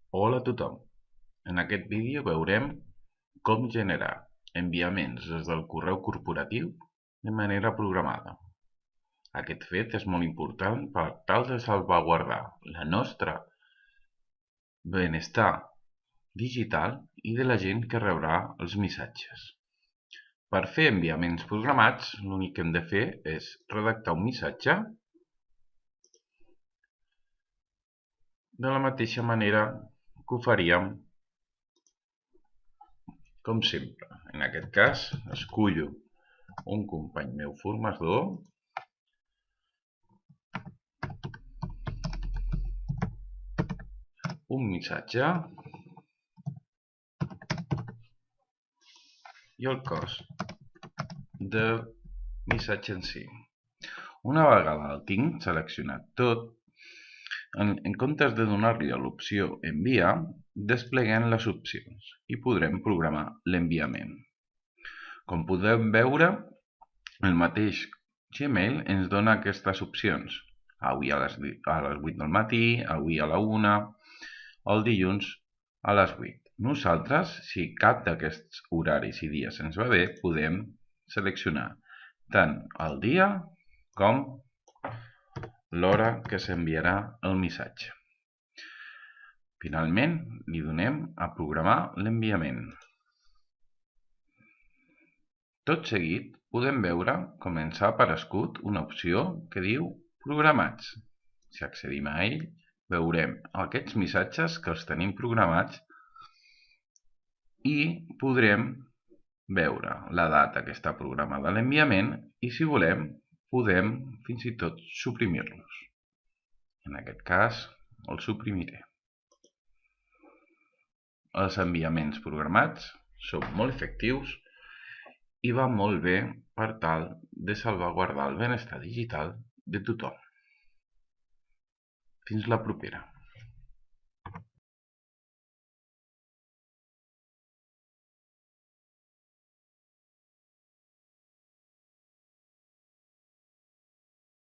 Hola a tothom. En aquest vídeo veurem com generar enviaments des del correu corporatiu de manera programada. Aquest fet és molt important per tal de salvaguardar el nostre benestar digital i de la gent que rebrà els missatges. Per fer enviaments programats, l'únic que hem de fer és redactar un missatge de la mateixa manera que ho faríem com sempre. En aquest cas, escullo un company meu formador un missatge i el cos del missatge en si. Una vegada el tinc seleccionat tot, en comptes de donar-li a l'opció enviar, despleguem les opcions i podrem programar l'enviament. Com podem veure, el mateix Gmail ens dona aquestes opcions. Avui a les 8 del matí, avui a la 1, el dilluns a les 8. Nosaltres, si cap d'aquests horaris i dies ens va bé, podem seleccionar tant el dia com l'hora que s'enviarà el missatge. Finalment, li donem a programar l'enviament. Tot seguit, podem veure com ens ha aparegut una opció que diu Programats. Si accedim a ell, veurem aquests missatges que els tenim programats i podrem veure la data que està programada l'enviament i, si volem, podem fins i tot suprimir-los. En aquest cas, el suprimiré. Els enviaments programats són molt efectius i va molt bé per tal de salvaguardar el benestar digital de tothom. Fins la propera.